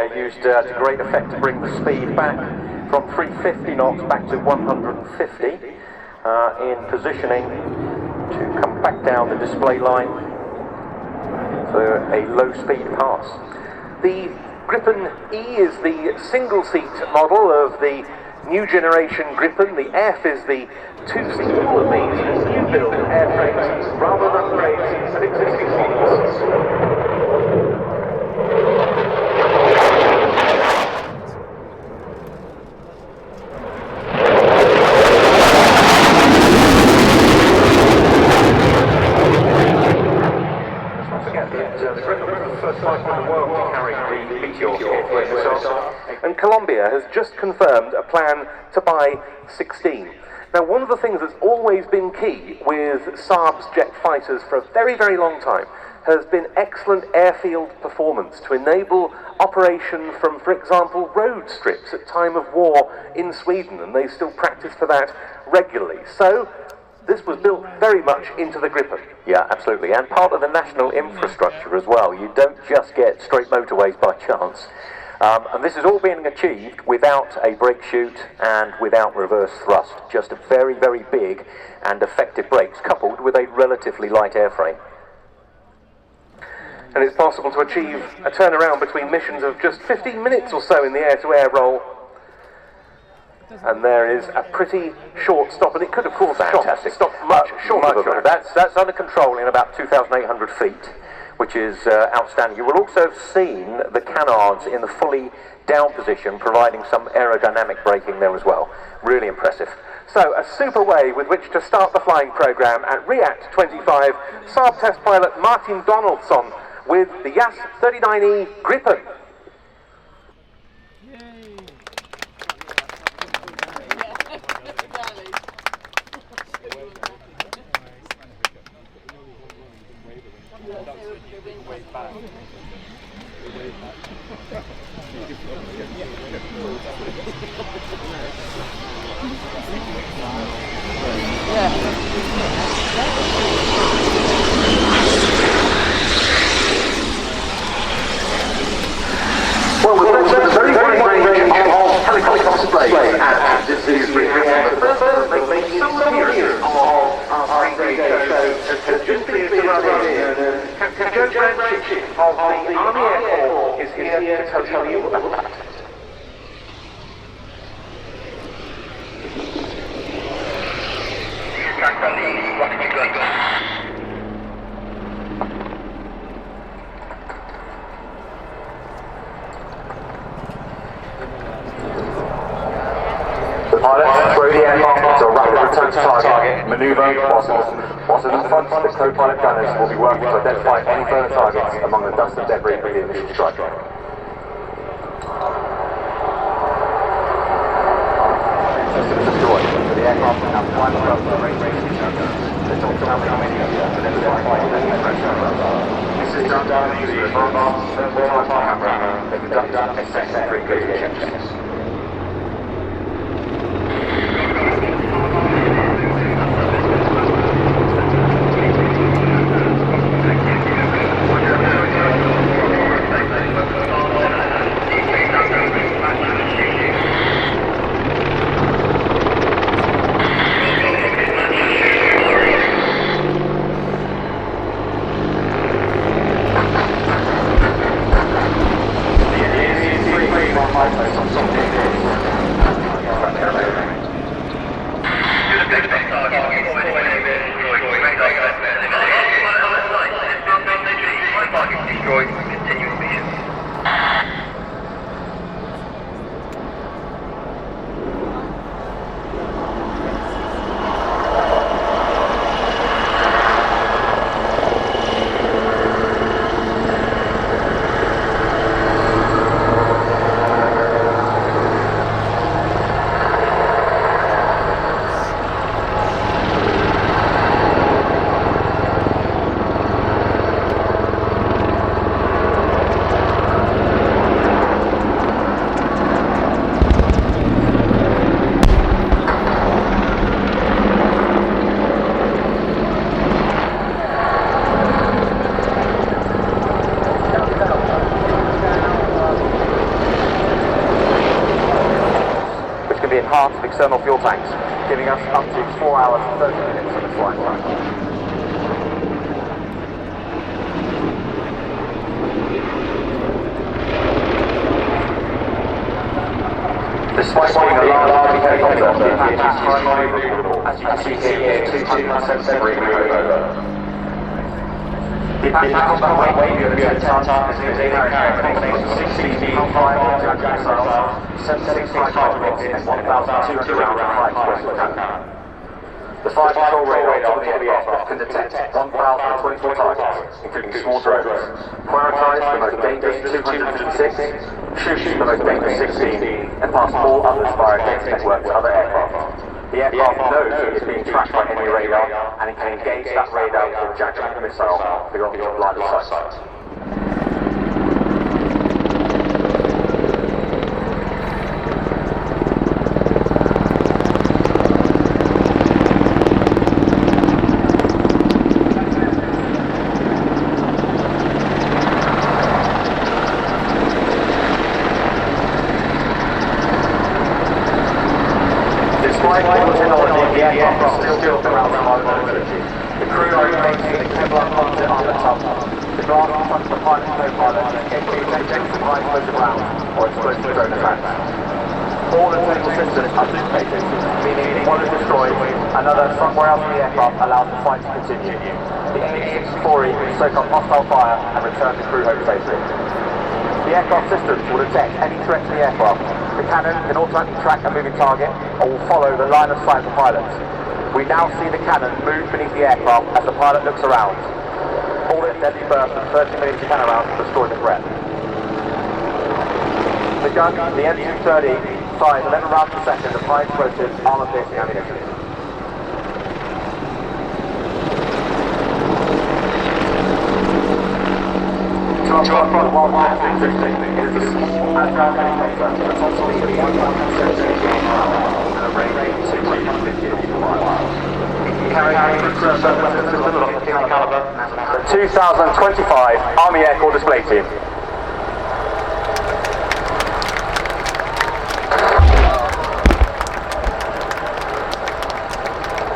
there used to great effect to bring the speed back from 350 knots back to 150 in positioning to come back down the display line for a low speed pass. The Gripen E is the single seat model of the new generation Gripen. The F is the two-seat. All of these are new build airframes rather than upgrades of existing models. And Colombia has just confirmed a plan to buy 16. Now, one of the things that's always been key with Saab's jet fighters for a very, very long time has been excellent airfield performance to enable operation from, for example, road strips at time of war in Sweden, and they still practice for that regularly. So, this was built very much into the Gripen. Yeah, absolutely, and part of the national infrastructure as well. You don't just get straight motorways by chance. And this is all being achieved without a brake chute and without reverse thrust. Just very, very big and effective brakes coupled with a relatively light airframe. And it's possible to achieve a turnaround between missions of just 15 minutes or so in the air-to-air roll. And there is a pretty short stop, and it could, of course, stop much shorter. That's under control in about 2,800 feet, which is outstanding. You will also have seen the canards in the fully down position, providing some aerodynamic braking there as well. Really impressive. So, a super way with which to start the flying program at Riat 25, Saab test pilot Martin Donaldson with the JAS 39E Gripen. Well, we've mentioned a very wide range of helicopter displays, and this is really the first making some appearance of our radio show has just been in. Captain Joe Branchich of the Army Air Corps is here to tell you about that. The pilot throw the aircraft to a rapid return to target, manoeuvre whilst in the front, the co-pilot gunners will be working to identify any further targets among the dust and debris of the initial strike. Systems destroyed. The aircraft will now fly above the range Let's talk to how many to identify any pressure. This is done using the advanced thermal camera that conducts a second pre-grading checks. Something. external fuel tanks, giving us up to 4 hours and 30 minutes of flight time. Despite being a large helicopter, the Apache is highly maneuverable. As you can see here, it's 270 degree over. The Apache combat weight of 10 tons is a combination of 16 high artillery missiles, 76 high rockets, and 1,200 rounds of high explosive cannon. The fire control radar on the aircraft can detect 1,024 targets, including small drones. Prioritize the most dangerous 256, shoot the most dangerous 16, and pass all others via a data network to other aircraft. The aircraft knows it is being tracked by enemy radar, and it can engage that radar with a jack-up missile beyond your line of sight. Somewhere else in the aircraft allows the fight to continue. The AH-64E can soak up hostile fire and return the crew home safely. The aircraft systems will detect any threat to the aircraft. The cannon can automatically track a moving target or will follow the line of sight of the pilot. We now see the cannon move beneath the aircraft as the pilot looks around. All its deadly burst of 30mm cannon rounds will destroy the threat. The gun, the M230, fires 11 rounds per second of high explosive armor-piercing ammunition. From Wildcat 360, it is a small agile helicopter that's on speed of 170 km/h and a range of 250 nautical miles. It can carry systems of the caliber. The 2025 Army Air Corps Display Team.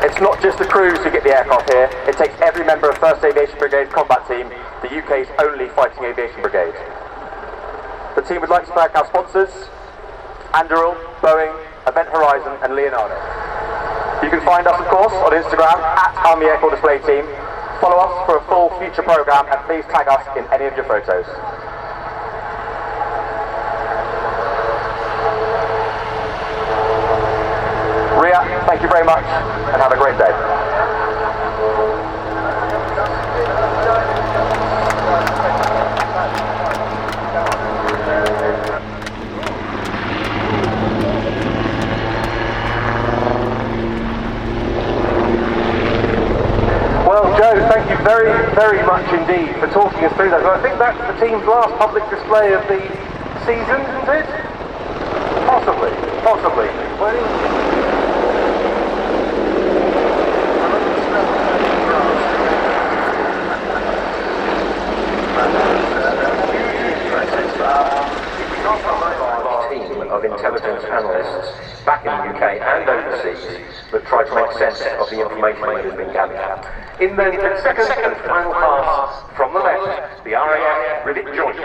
It's not just the crews who get the aircraft here, it takes every member of 1st Aviation Brigade Combat Team, the UK's only fighting aviation brigade. The team would like to thank our sponsors, Anduril, Boeing, Event Horizon and Leonardo. You can find us of course on Instagram at Army Air Corps Display Team. Follow us for a full future programme and please tag us in any of your photos. Riat, thank you very much and have a great day. Well, Joe, thank you very, very much indeed for talking us through that. I think that's the team's last public display of the season, isn't it? Possibly. Of intelligence analysts back in the UK and overseas that try to make sense of the information that has been gathered. In the second and final pass from the left, the RAF Rivet joint.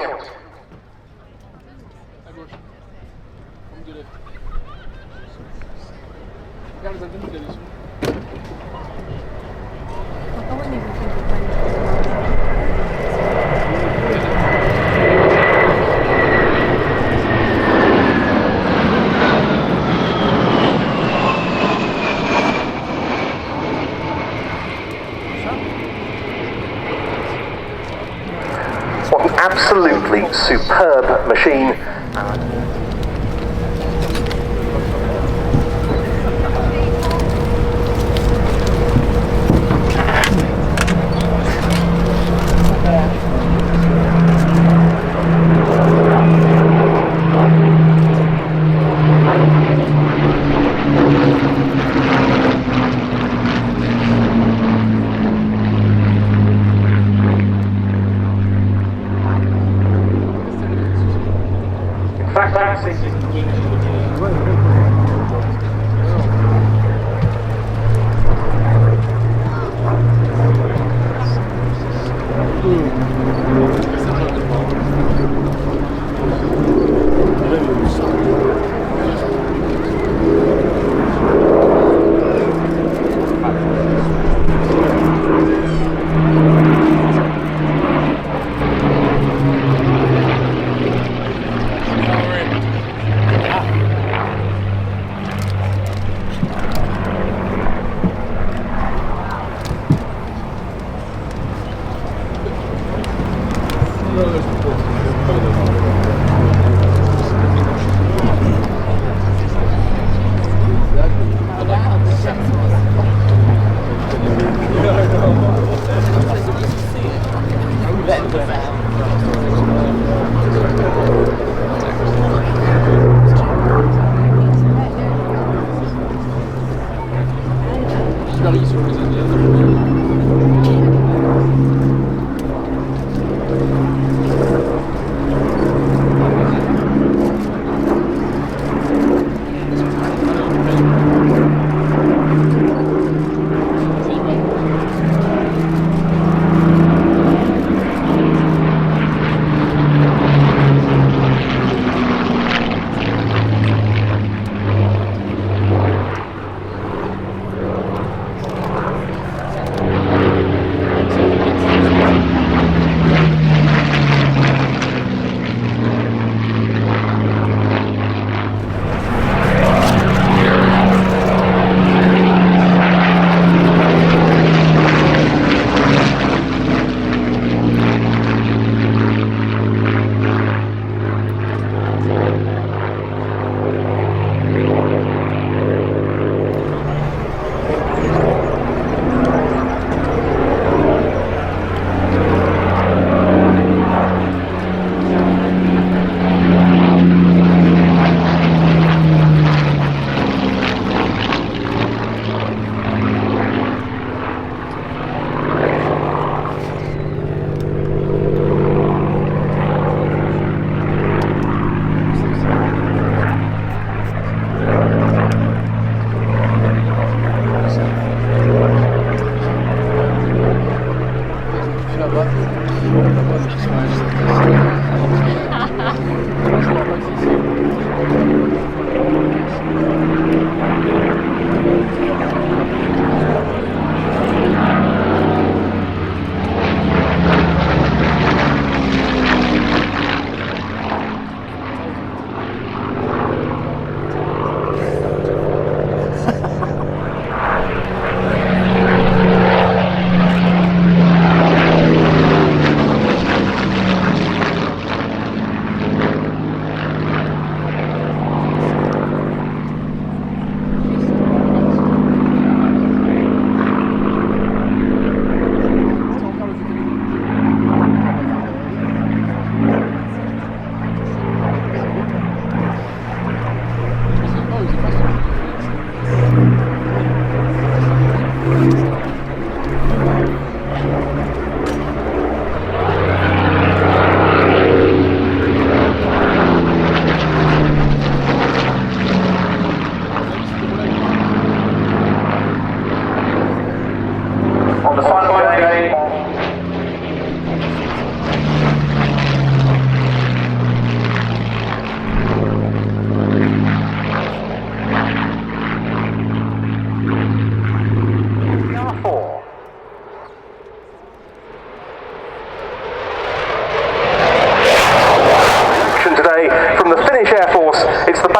What an absolutely superb machine.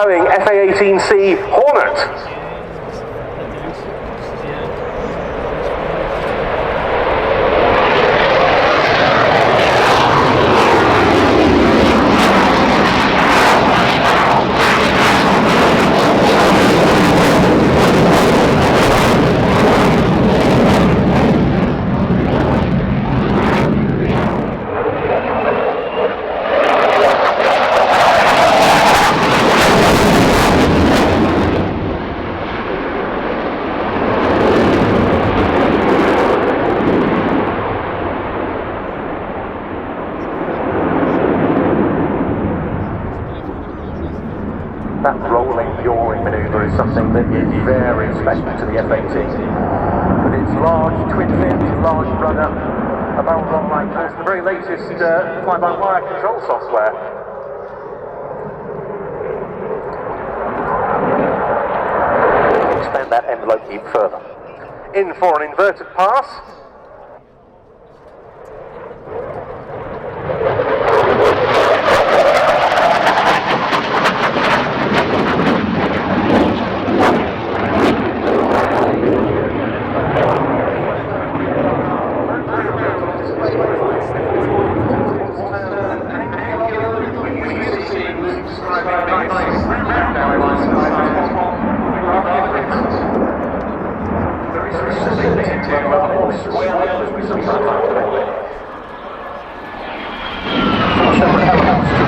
Boeing FA-18C Hornet. That rolling yawing manoeuvre is something that is very special to the F-18. With its large twin fins, large rudder, a barrel roll like this, the very latest fly-by-wire control software. Expand that envelope even further. In for an inverted pass.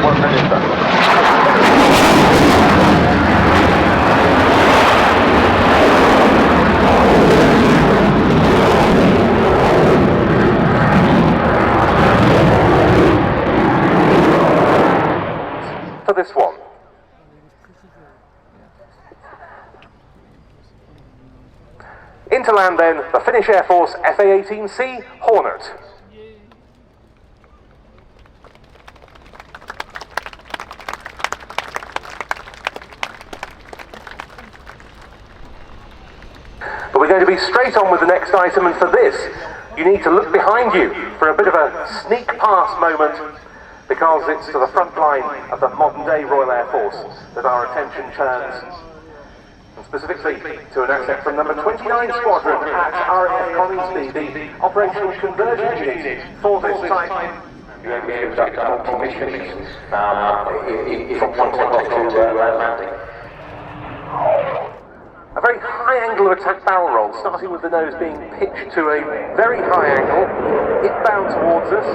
1 maneuver. For this one. Into land then, the Finnish Air Force FA-18C Hornet. But we're going to be straight on with the next item, and for this, you need to look behind you for a bit of a sneak past moment, because it's to the front line of the modern day Royal Air Force that our attention turns. And specifically to an asset from number 29 Squadron at RAF Coningsby, the Operational Conversion Unit for this type. You're able to conduct multi-missions from one takeoff to landing. A very high angle of attack barrel roll, starting with the nose being pitched to a very high angle, inbound towards us.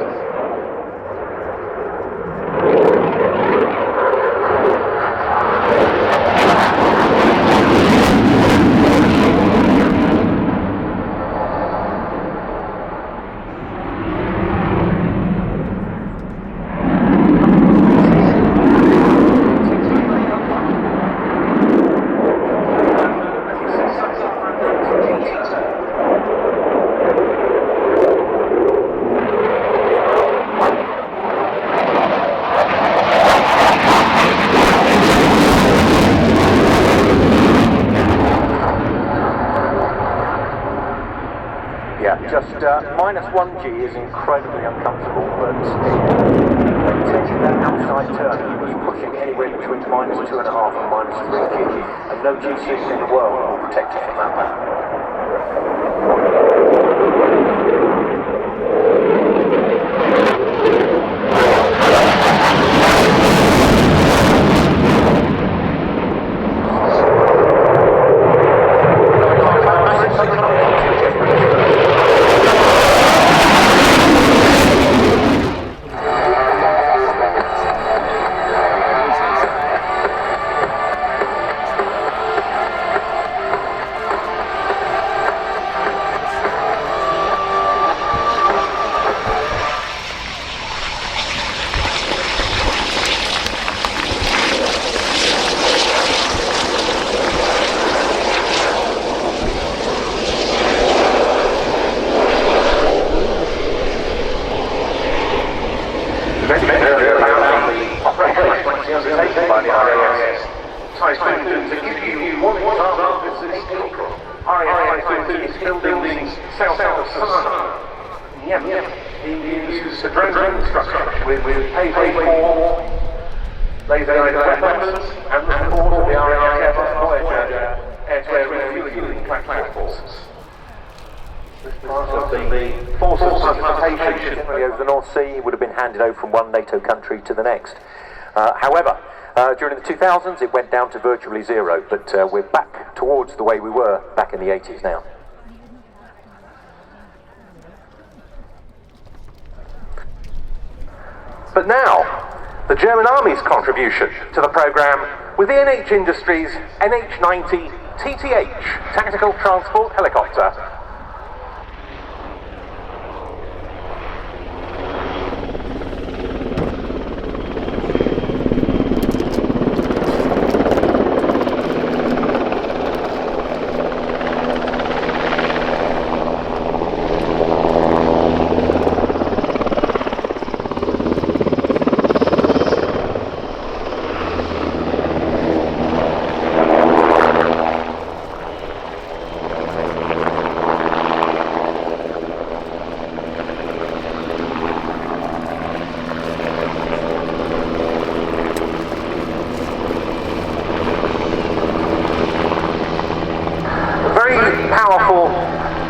-1 G is incredibly uncomfortable, but when taking that outside turn, he was pushing anywhere between -2.5 and -3 G, and no G6 in the world will protect you from that man. By the RAF Typhoon, to give you one example, this is RAF Typhoon is building south of Sana. Yep. He uses a drone structure with K-4 laser weapons and the support of the RAF Voyager air-to-air refueling platforms. This part of the forces participation over the North Sea would have been handed over from one NATO country to the next. However, during the 2000s it went down to virtually zero, but we're back towards the way we were back in the 80s now. But now, the German Army's contribution to the programme with the NHIndustries NH90 TTH Tactical Transport Helicopter. Powerful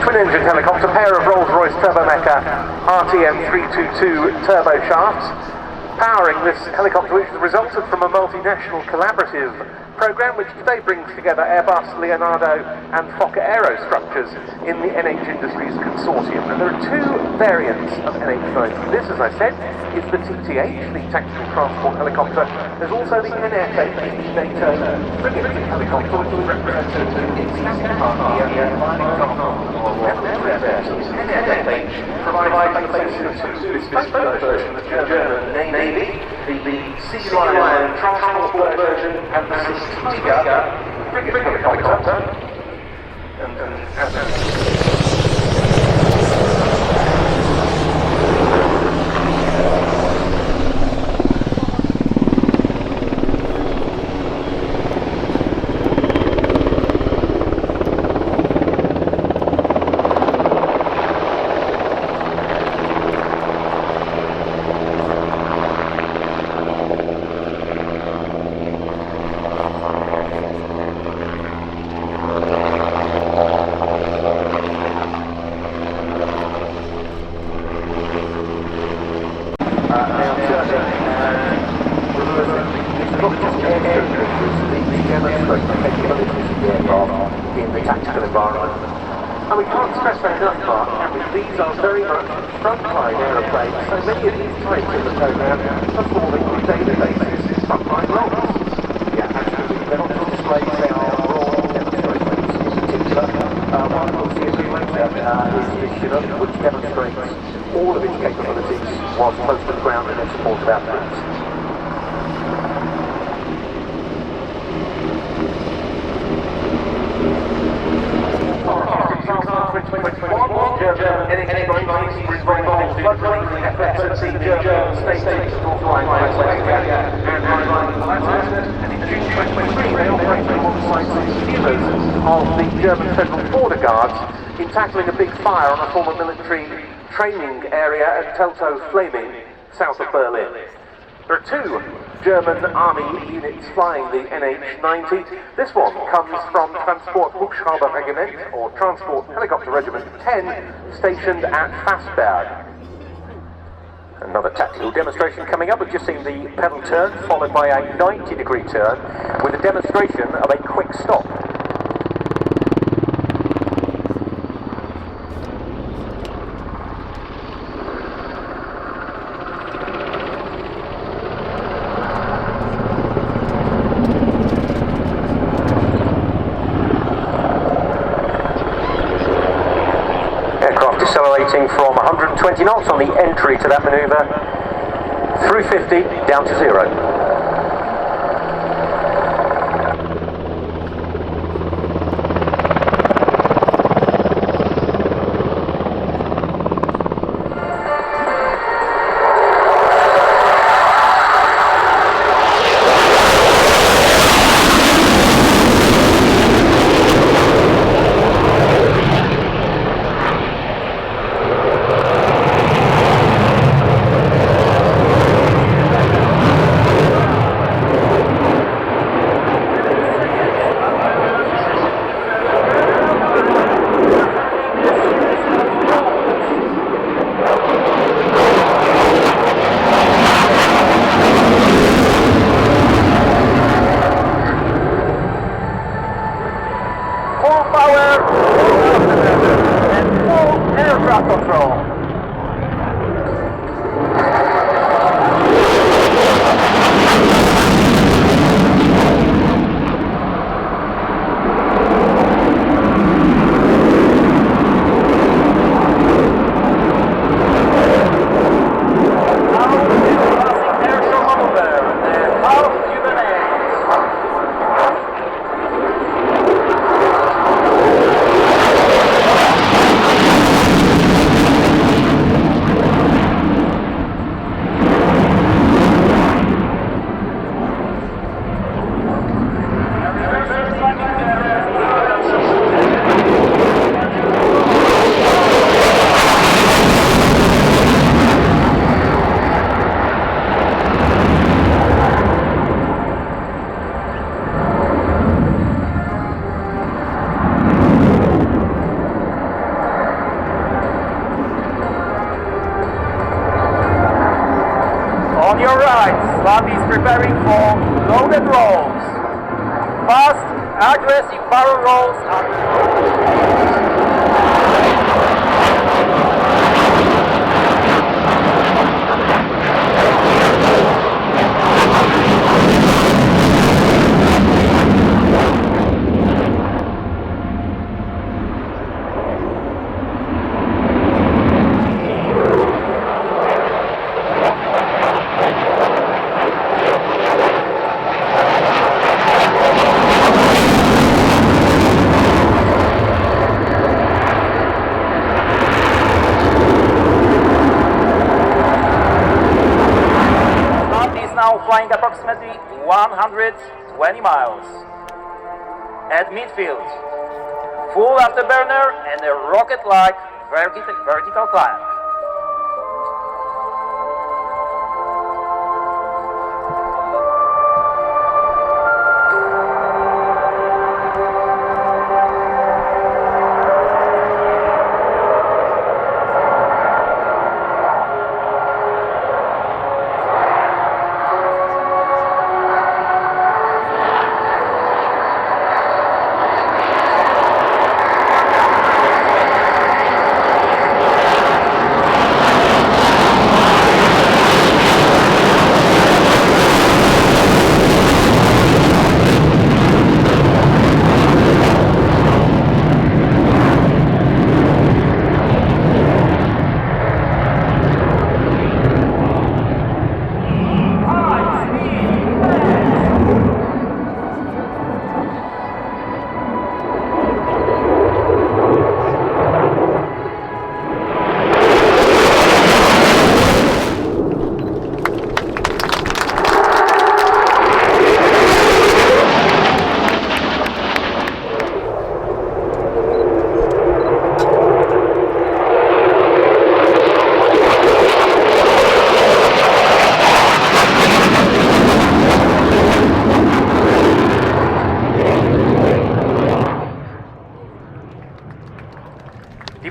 twin-engine helicopter, pair of Rolls-Royce turbomecha RTM 322 turbo shafts, powering this helicopter, which has resulted from a multinational collaborative program which today brings together Airbus, Leonardo and Fokker Aerostructures in the NHIndustries consortium. And there are two variants of NH90. This, as I said, is the TTH, the Tactical Transport Helicopter. There's also the NFH, the NATO Frigate Helicopter, which is represented in the second part here, flying from NFH provides the basis of this bespoke version of the German Navy, the Sea Lion transport version, and the Sea Tiger frigate helicopter. In the tactical environment. And we can't stress that enough, Mark, can we? These are very much frontline aeroplanes, so many of these types in the program are performing on a daily basis frontline roles. Yeah, absolutely. They're not just displays, they are raw demonstrations. In particular, one we'll see a bit later is the Chinook, which demonstrates all of its capabilities whilst close to the ground and in support of our troops. F-16C German state flying by Wildcat and in June 2023 they operated alongside steerers of the German Federal Border Guards in tackling a big fire on a former military training area at Teltow-Flaming, south of Berlin. There are two German Army units flying the NH90. This one comes from Transport Hubschrauber Regiment, or Transport Helicopter Regiment 10, stationed at Fassberg. Another tactical demonstration coming up. We've just seen the pedal turn followed by a 90-degree turn with a demonstration of a quick stop. Decelerating from 120 knots on the entry to that manoeuvre, through 50, down to 0. your right, Slav is preparing for loaded rolls. Fast, aggressive barrel rolls are... flying approximately 120 miles. At midfield, full afterburner and a rocket-like vertical climb.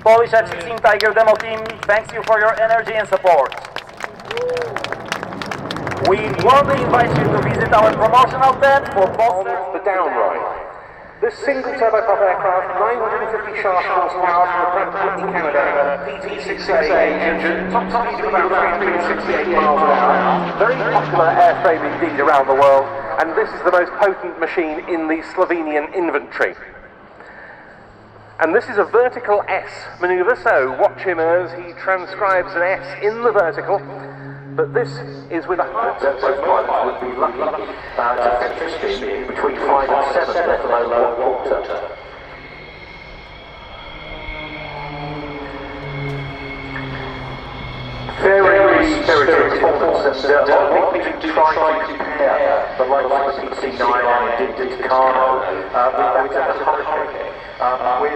Polish F-16 Tiger demo team thanks you for your energy and support. We warmly invite you to visit our promotional tent for both the downride. This single turboprop aircraft, 950 shaft horsepower from the Pratt & Whitney Canada PT-6A engine, top speed of about 368 miles an hour. Very popular airframe indeed around the world, and this is the most potent machine in the Slovenian inventory. And this is a vertical S manoeuvre, so watch him as he transcribes an S in the vertical, but this is with a high... Most pilots would be lucky to fetch speed between 5 and 7, let alone 1 quarter. Very spirited performance, and a lot of people do try to compare the likes of the PC-9 and did Carno with that Apache. With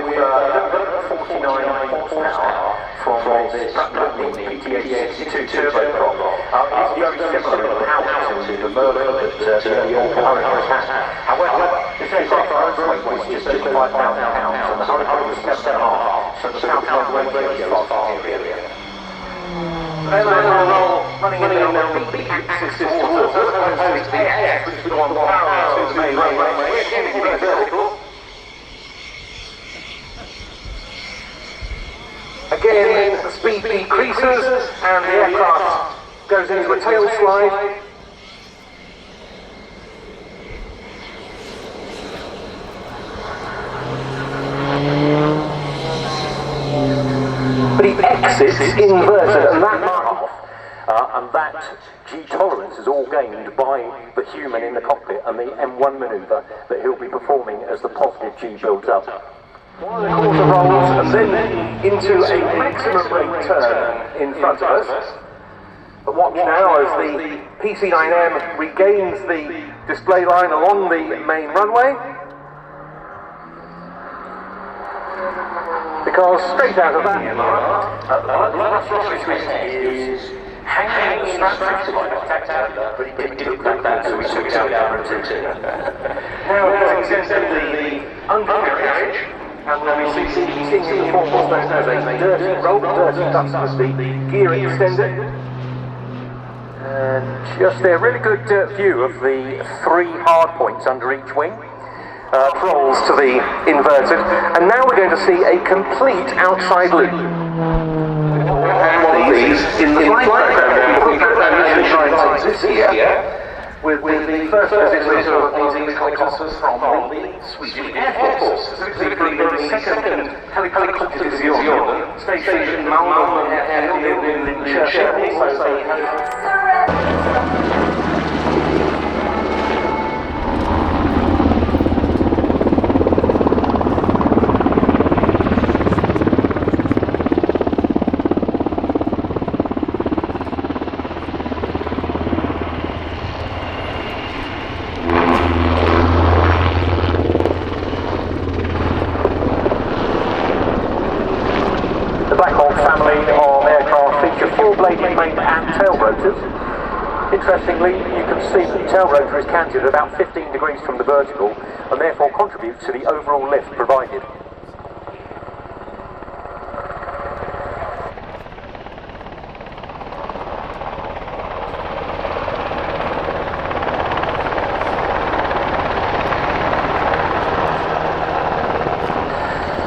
49 horsepower from this PT-62 turboprop. It's very similar in power to the Merlin that the old Hurricane has. However, this aircraft weight was just over 5,000 pounds and the Hurricane was 7.5, so the pound-to-weight ratio is far superior. Running in the B-axis water, so as the AS, which is on parallel to the main runway, again vertical. Again, the speed decreases and the aircraft goes into a tail slide. But he exits inverted, and that G tolerance is all gained by the human in the cockpit and the M1 manoeuvre that he'll be performing as the positive G builds up. 1 1/4 rolls and then into a maximum rate turn in front of us. But watch now as the PC-9M regains the display line along the main runway. Because straight out of that the last Rolls-Royce is hanging the strap to my attack, but he didn't like that, so we took it out down routine. Now it has extended the undercarriage. And when we see the force known as a dirty roll, dirty dust as the gear extended. Just a really good view of the 3 hard points under each wing. Rolls to the inverted, and now we're going to see a complete outside loop. And one of these in the flight program, NHIndustries this year, with the first visit of these helicopters from the Swedish Air Force, specifically the second helicopter division, stationed in Malmö Airfield in Churchill. Interestingly, you can see that the tail rotor is canted at about 15 degrees from the vertical and therefore contributes to the overall lift provided.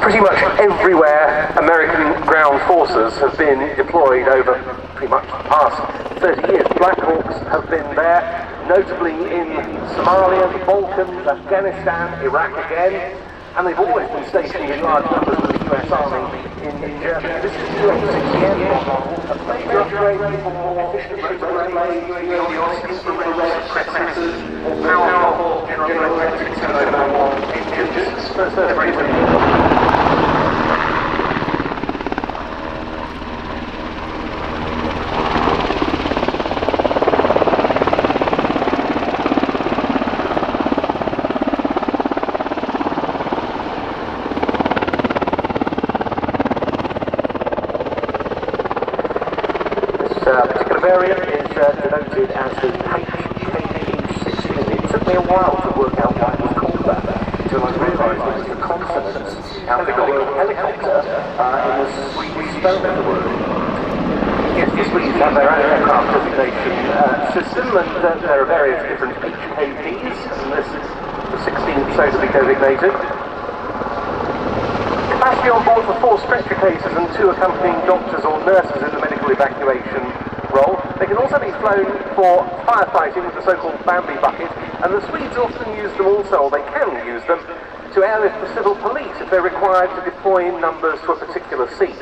Pretty much everywhere American ground forces have been deployed over pretty much the past 30 years. Blackhawks have been there, notably in Somalia, the Balkans, Afghanistan, Iraq again, and they've always been stationed in large numbers with the US Army in Germany. This is UH-60M Blackhawk, a major upgrade for more efficient relays, infrared suppressors, more powerful General Electric engines. First version. Variant is denoted as the HKP-60. It took me a while to work out why it was called that, until I realised it was the consonants out of the word helicopter in the Swedish spelling of the word. Yes, the Swedes have their own aircraft designation system, and there are various different HKPs, and this, the 16th so to be designated. Capacity on board for 4 stretcher cases and 2 accompanying doctors or nurses in the medical evacuation role. They can also be flown for firefighting with the so-called Bambi bucket, and the Swedes often use them also, or they can use them, to airlift the civil police if they're required to deploy in numbers to a particular scene.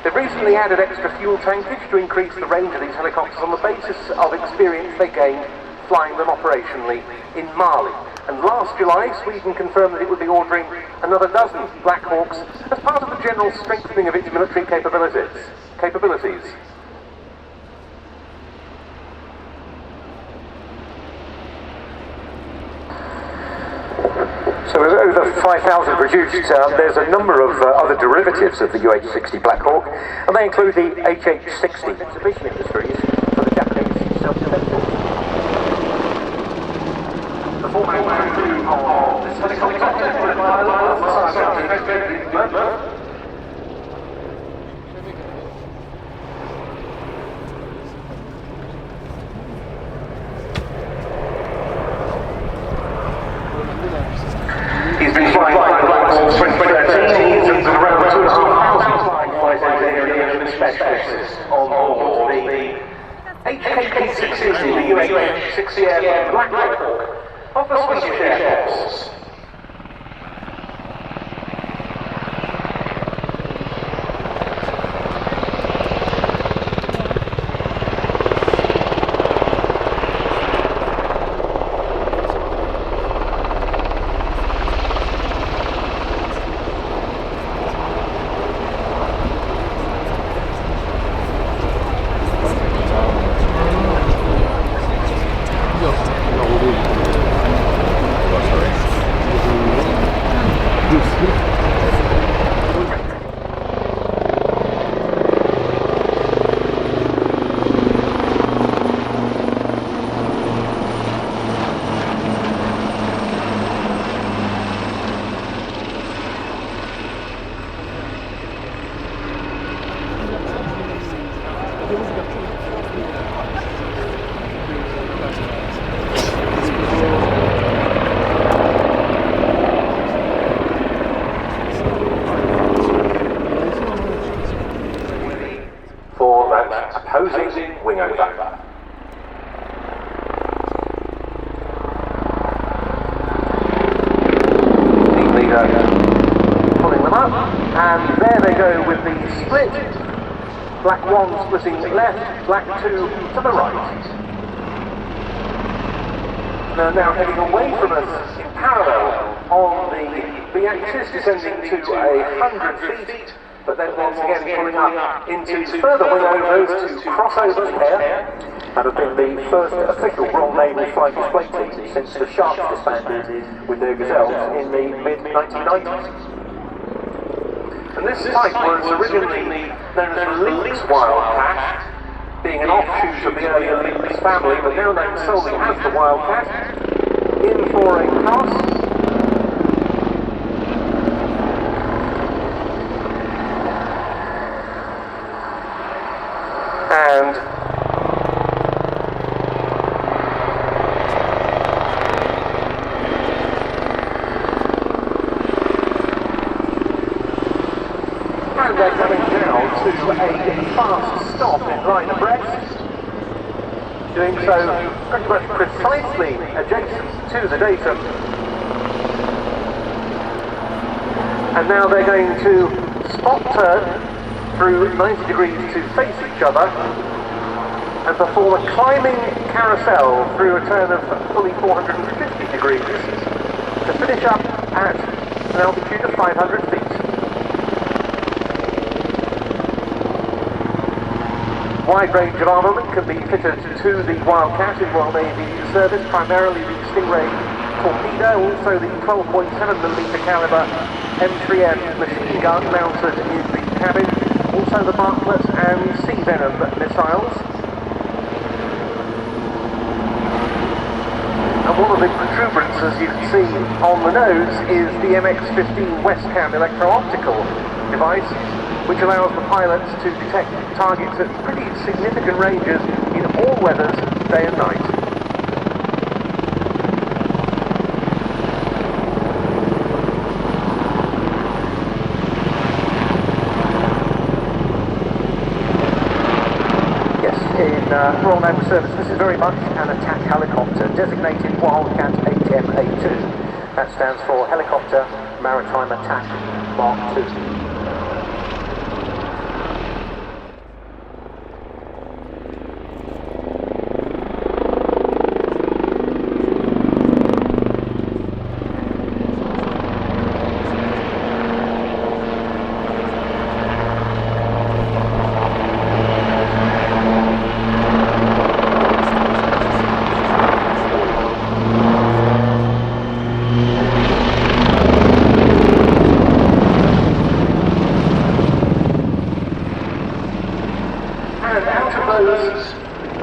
They've recently added extra fuel tankage to increase the range of these helicopters on the basis of experience they gained flying them operationally in Mali. And last July, Sweden confirmed that it would be ordering another dozen Blackhawks as part of the general strengthening of its military capabilities. So with over 5,000 produced, there's a number of other derivatives of the UH-60 Blackhawk, and they include the HH-60 exhibition industries for the Japanese self-defense force. The format of this helicopter He's been flying Blackhawks since 2013. He's around 2,500 flying flight engineering and specialists on board the HKP-60, the UH-60M Blackhawk of the Swedish Air Force. pulling over. Team leader pulling them up, and there they go with the split. Black 1 splitting left, Black 2 to the right. They're now heading away from us in parallel on the axis, descending to 100 feet, but then once again pulling up into further wing-overs to cross-over pair. That have been the first official Royal Naval flying display team since the Sharks disbanded with their Gazelles in the mid-1990s. And this type was originally known as the Lynx Wildcat, being an offshoot of the earlier Lynx family, but now known solely as the Wildcat. In for a pass. And they're coming down to a fast stop in line abreast, doing so pretty much precisely adjacent to the datum. And now they're going to spot turn through 90 degrees to face each other and perform a climbing carousel through a turn of fully 450 degrees to finish up at an altitude of 500 feet. Wide range of armament can be fitted to the Wildcat in Royal Navy service, primarily the Stingray torpedo, also the 12.7mm caliber M3M machine gun mounted in the cabin, also the Bartlett and Sea Venom missiles. And one of the protuberances you can see on the nose is the MX-15 Westcam electro-optical device, which allows the pilots to detect targets at pretty significant ranges in all weathers, day and night. Yes, in Royal Naval Service, this is very much an attack helicopter, designated Wildcat 8MA2. That stands for Helicopter Maritime Attack Mark II.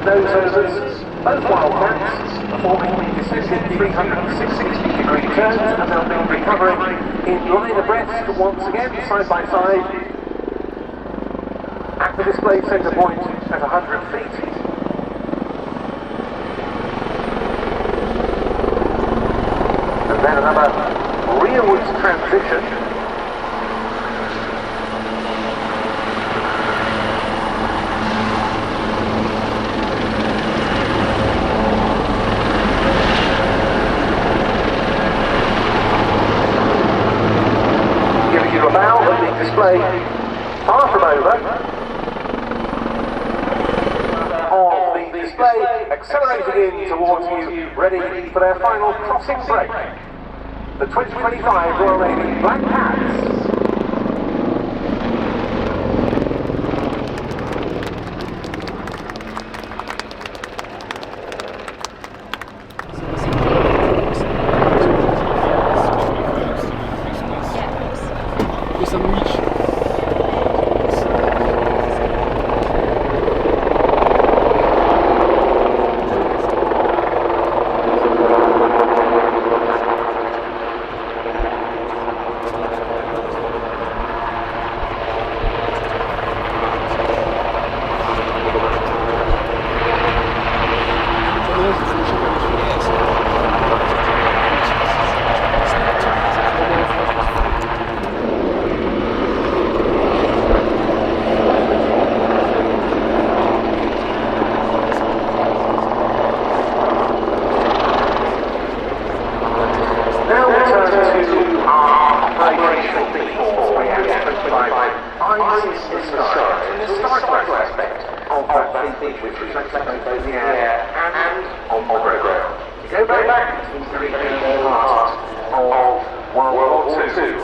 Those overs, both Wildcats, performing descending 360 degree turns, and they'll be recovering in line abreast once again, side by side, at the display centre point at 100 feet. And then another rearwards transition. Display far from over. Of the display accelerated in towards you, ready for their final crossing break. The 2025 Royal Navy Black Cats. which reflects both in the air and on the ground. Go back to the beginning part of World War II.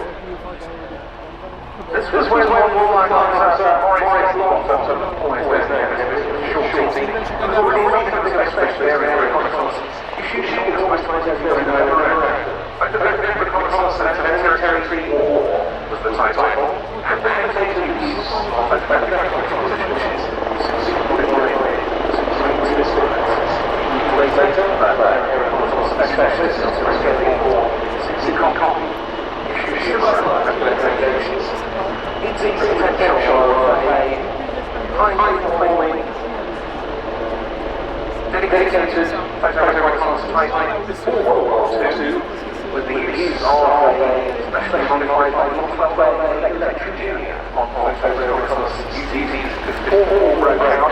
This was when World War I was always there, shorting, and there really nothing especially area reconnaissance. Issues you always find out going around. But the reconnaissance and territory war was the title, and the heavy use of advanced positions. Later, specialists are scaling for 60 copy. Issues recommendations. It's a potential of a high-performing, dedicated photo-reconnaissance type before World War II, with the use of a specially modified 12-bay electric junior on photo-reconnaissance duties before broke out.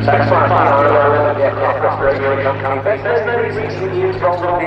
That's fine. The aircraft restoration company. There's no reason to use wrong on the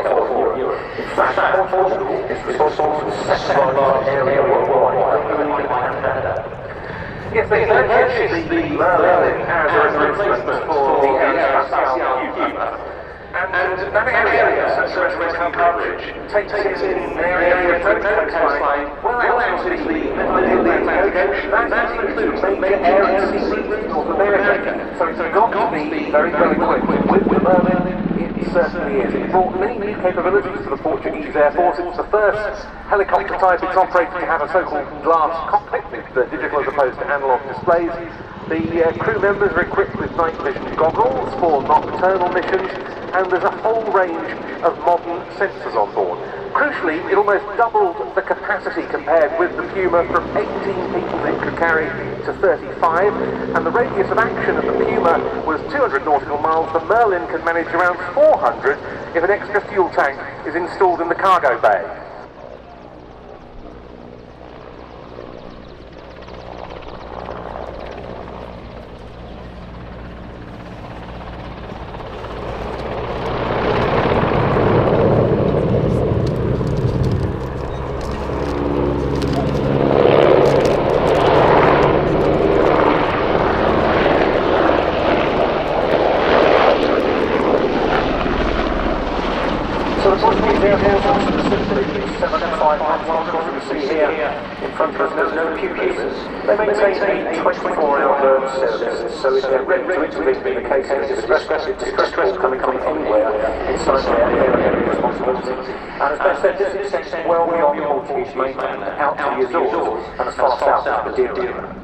for Europe. In fact, Portugal is responsible for the second largest area worldwide. Yes, they purchased the Merlin as a replacement for the Airshow Viper. And that area, such as rescue coverage, takes in an area very coastline, well out into the middle of the Atlantic Ocean. That includes major air and sea routes to North America. So it's got to be very, very quick. With the Merlin, it certainly is. It brought many new capabilities to the Portuguese Air Force. It was the first helicopter type it's operated to have a so-called glass cockpit with digital as opposed to analog displays. The crew members are equipped with night vision goggles for nocturnal missions, and there's a whole range of modern sensors on board. Crucially, it almost doubled the capacity compared with the Puma from 18 people it could carry to 35, and the radius of action of the Puma was 200 nautical miles. The Merlin can manage around 400 if an extra fuel tank is installed in the cargo bay. So it's ready to intervene in the case of a distress call coming anywhere inside their area of responsibility. And as best said, this extends well beyond the Portuguese mainland, out to the Azores and as far south as Madeira.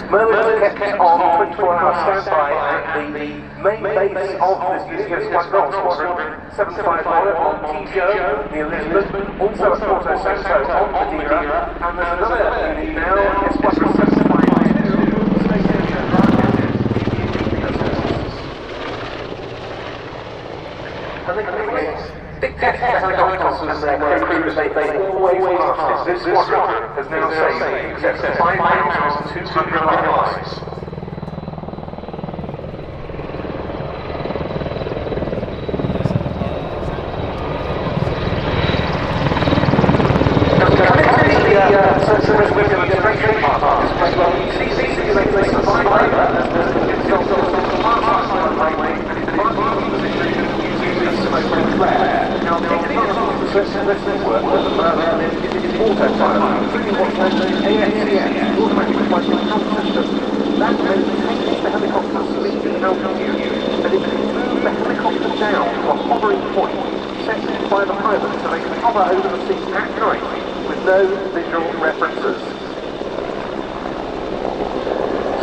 Merlin was kept on 24-hour standby at the main base of this UCS Squadron 751 on Tijo near Lisbon, also at Porto Santo on Madeira, and there's another unit now, Squadron 752. Dictated to helicopters and their crews, they always pass this. This squadron has now saved in excess of 5,200 lives. Now, coming to the search and rescue demonstration part of this place, well, you see these simulators survive itself on the far side of the highway, and it's advancing position using the smoke flare. Now, the examples of search and rescue work with the Merlin is autopilot, including what's known as AFCS, automatic flight control system. That maintains the helicopter's speed and altitude, and it can move the helicopter down to a hovering point set by the pilot so they can hover over the sea at night with no visual references.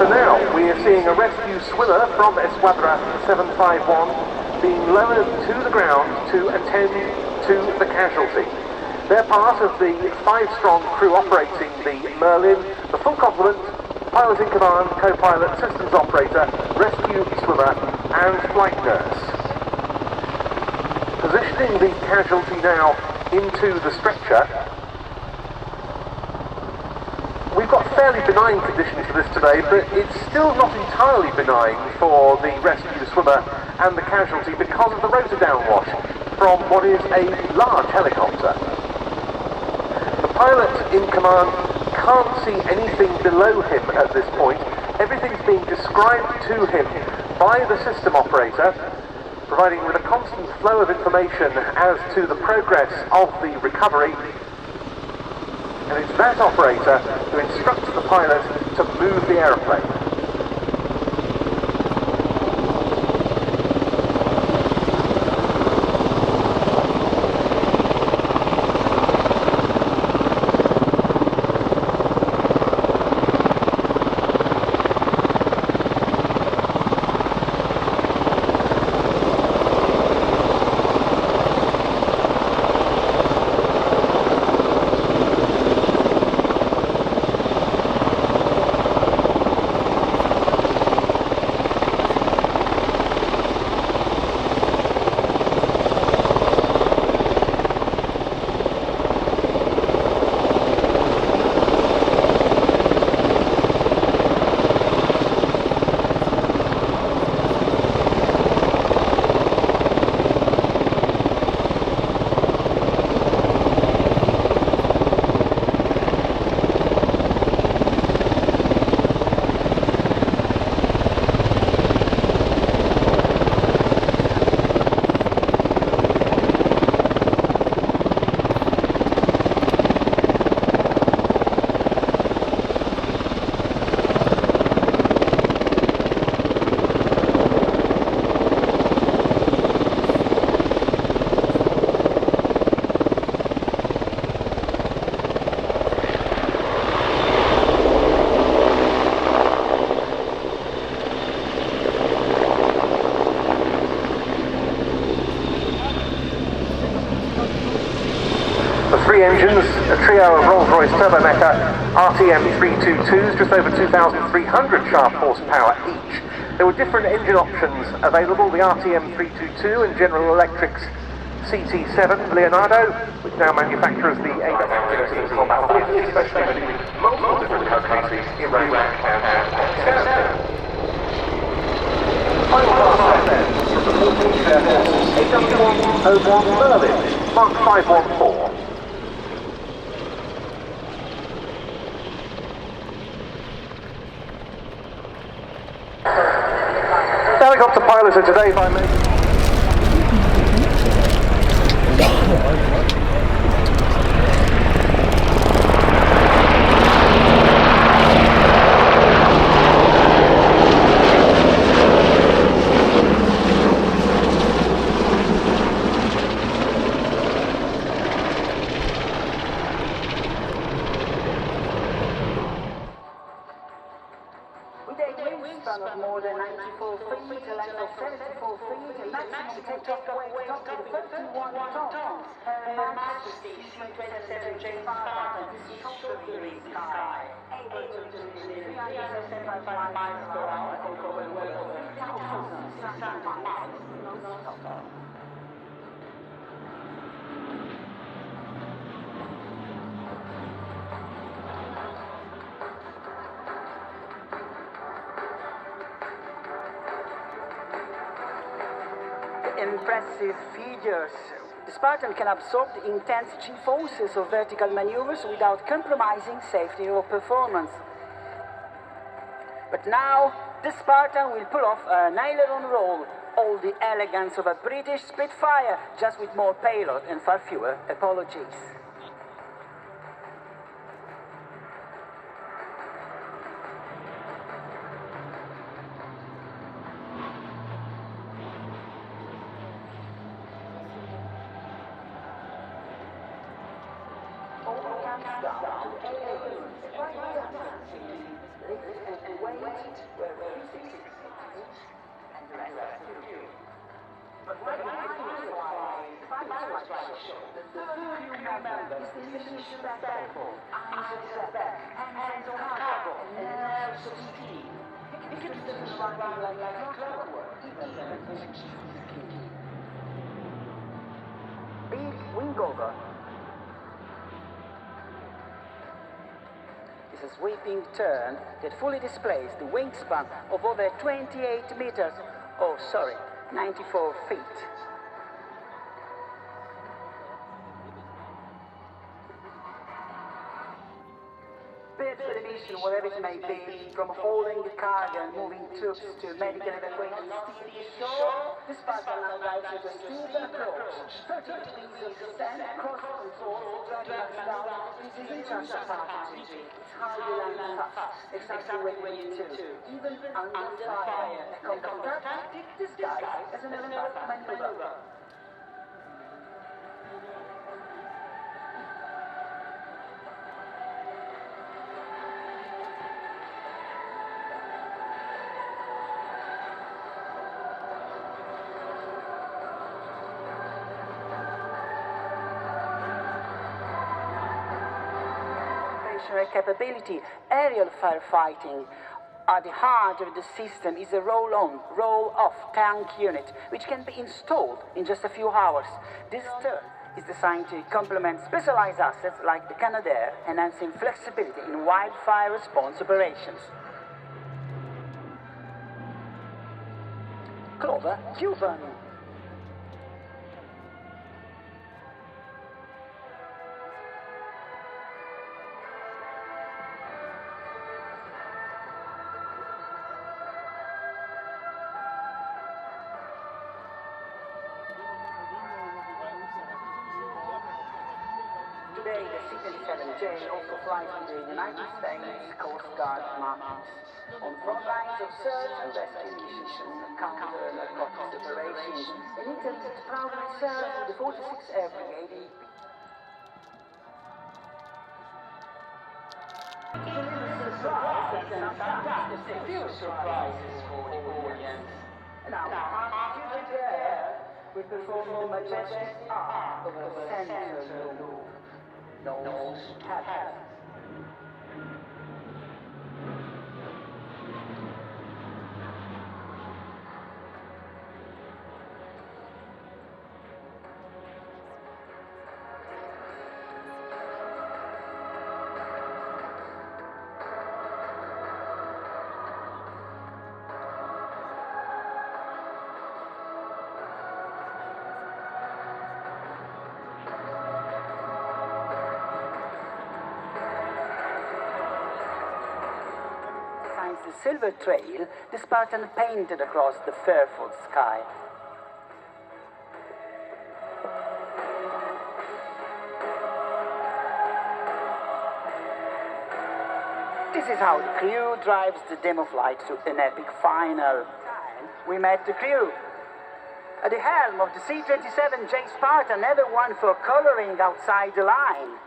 So now we are seeing a rescue swimmer from Esquadra 751 being lowered to the ground to attend to the casualty. They're part of the 5-strong crew operating the Merlin, the full complement, pilot in command, co-pilot, systems operator, rescue swimmer and flight nurse. Positioning the casualty now into the stretcher. We've got fairly benign conditions for this today, but it's still not entirely benign for the rescue swimmer and the casualty because of the rotor downwash from what is a large helicopter. The pilot in command can't see anything below him at this point. Everything's being described to him by the system operator, providing with a constant flow of information as to the progress of the recovery. And it's that operator who instructs the pilot to move the aeroplane. The 3 engines, a trio of Rolls-Royce Turbomeca RTM322s, just over 2,300 shaft horsepower each. There were different engine options available, the RTM322 and General Electric's CT7 Leonardo, which now manufactures the Airbus combat fleet, especially with multiple different countries, Iraq and Afghanistan. Final pass then from the 14th Air Force's AW101 Merlin, Mark 514. Helicopter pilots are today by me. With a wingspan of more than 94 feet, a length of 74 feet, and maximum takeoff weight up to 31 tons, Her Majesty's C-27 Viper is shortly in the sky, able to do 375 miles per hour over well 3,000 miles non-stop. Impressive figures. The Spartan can absorb the intense G-forces of vertical maneuvers without compromising safety or performance. But now, the Spartan will pull off an aileron roll, all the elegance of a British Spitfire, just with more payload and far fewer apologies. Big wingover. It's a sweeping turn that fully displays the wingspan of over 28 meters, oh sorry, 94 feet. Prepared for the mission, whatever it may be, from hauling the cargo and moving troops to medical evacuation to shore, the Spartan now drives with a steep approach. 30 degrees of stand, cross control, driving us down. This isn't just a party trick. It's how you land fast, exactly where you need to. Even under fire, a combat tactic disguised as an element maneuver. Capability, aerial firefighting. At the heart of the system is a roll-on, roll-off tank unit, which can be installed in just a few hours. This turn is designed to complement specialized assets like the Canadair, enhancing flexibility in wildfire response operations. Clover Cuban. Today, the C-27J also flies under the United States Coast Guard markings on front lines of search and rescue missions, counter-narcotics operations, and Italy proudly serves with the 46th Air Brigade. Surprise and fantastic few surprises for the audience. Now, Apache will perform the majestic art of a center loop. the silver trail the Spartan painted across the Fairford sky. This is how the crew drives the demo flight to an epic final. We met the crew. At the helm of the C-27 J Spartan, everyone for coloring outside the line.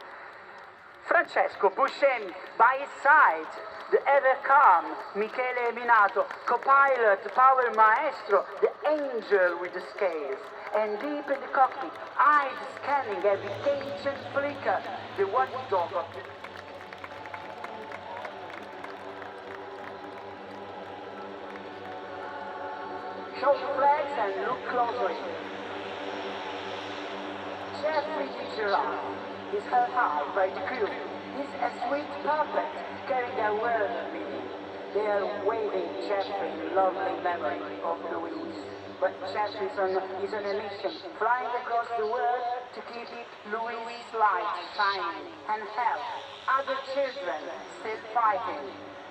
Francesco Buscemi by his side, the ever calm Michele Minato, co-pilot, power maestro, the angel with the scales. And deep in the cockpit, eyes scanning every gauge and flicker, the watchdog of the... Show the flags and look closely. Jeffrey Gerard is held high by the crew. He's a sweet puppet carrying a word with him. They are waving Jeffrey in lovely memory of Louise. But Jeffrey is on a mission, flying across the world to keep Louise's light shining and help other children still fighting.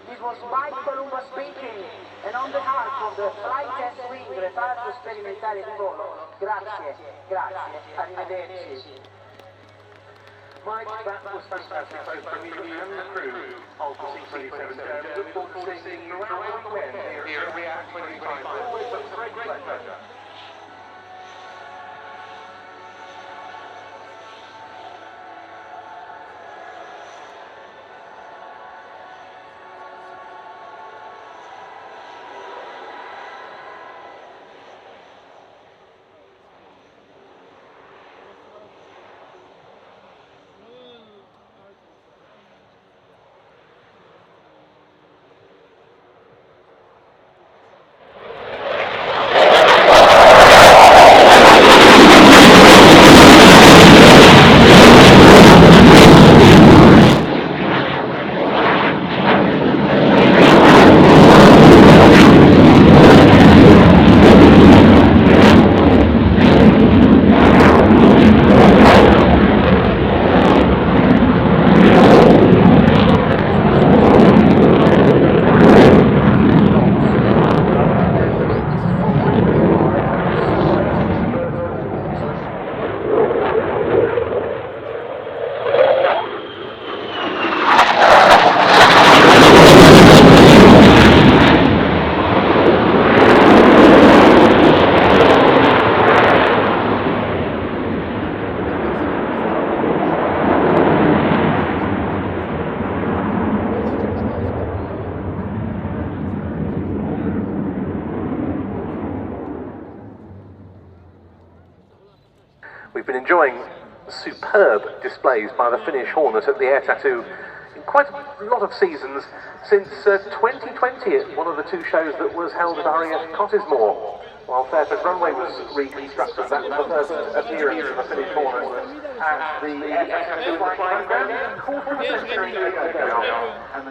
This was Mike Palumbo speaking, and on behalf of the Flight Test Wing Reparto Sperimentale di Volo, grazie, arrivederci. Mike, that was fantastic, both from you and the crew of the C-27. Look forward to seeing you around the weekend here at Riat 2025. Always a great pleasure. We've been enjoying superb displays by the Finnish Hornet at the Air Tattoo in quite a lot of seasons since 2020 at one of the two shows that was held at RAF Cottesmore. While Fairford runway was reconstructed, that was the first appearance of a Finnish Hornet at the Air Tattoo flying ground. Quarter of a century ago now. And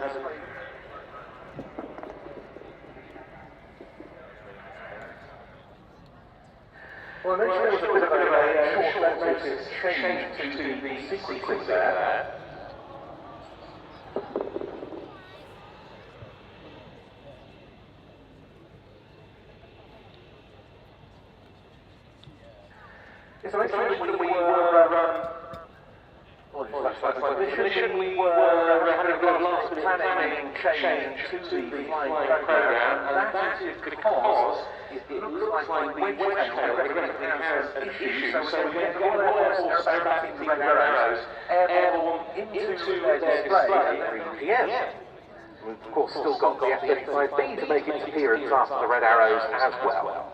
well, initially there was a bit of a short notice change to the sequencing there. Yes, so initially we were having a last planning change to the flying program, and that is because it looks like the wedge tail are going to have issues, so we're going to get all our aerobatic Red Arrows airborne into their display at 3 PM. We've of course still got the F-35B to make its appearance after the Red Arrows as well.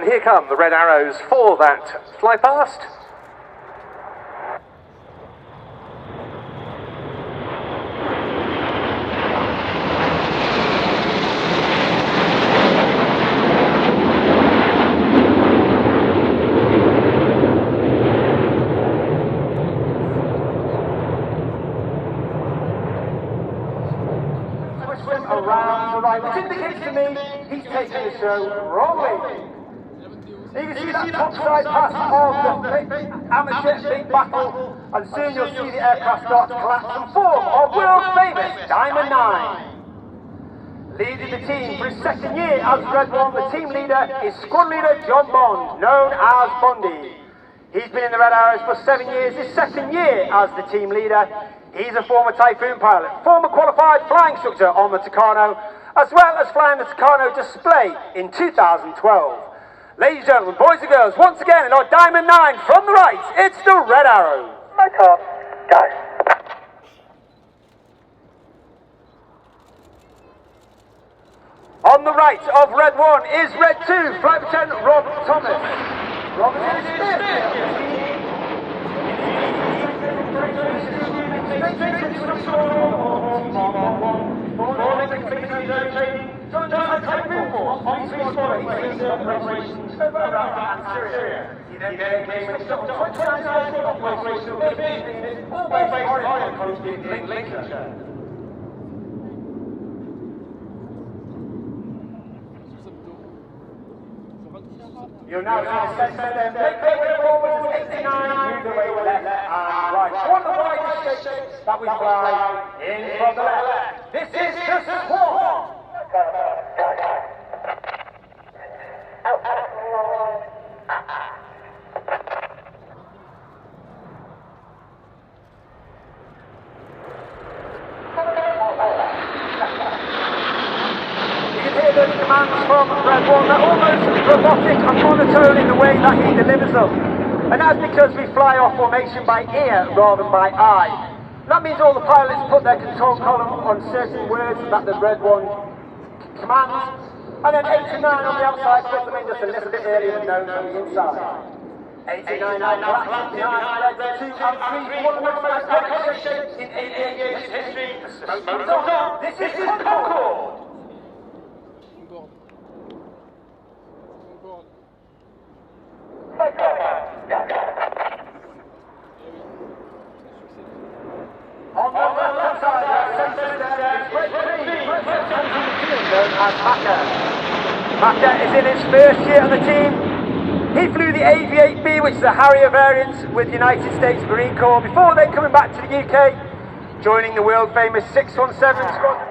And here come the Red Arrows for that fly past. Around the right, which indicates to me he's taking the show wrongly. You can see that topside pass of the amateur big battle, and soon you'll see the aircraft start to collapse and form our world famous Diamond 9. Leading the team for his second year as Red One, the team leader is squad leader John Bond, known as Bundy. He's been in the Red Arrows for 7 years, his second year as the team leader. He's a former Typhoon pilot, former qualified flying instructor on the Tucano, as well as flying the Tucano display in 2012. Ladies and gentlemen, boys and girls, once again in our Diamond 9 from the right, it's the Red Arrows. Motor, go. On the right of Red 1 is Red 2, Flight Lieutenant Rob Thomas. Rob is in his fifth. You'll now see the center, make way forward, 89, move the way left and right. One of the widest shapes that we fly in from the left. This is the swarm. The commands from Red One are almost robotic and monotone in the way that he delivers them. And that's because we fly our formation by ear rather than by eye. That means all the pilots put their control column on certain words that the Red One commands, and then 8 and 9 on the outside put them in just a little bit earlier than those on the inside. 8 and 9 are black, 9 red, 2 and 3, one of the most iconic shapes in aviation history. This is Concorde. On the left side, is Red 3, known as Hacker. Hacker is in his first year on the team. He flew the AV-8B, which is a Harrier variant with the United States Marine Corps, before then coming back to the UK, joining the world famous 617 squad.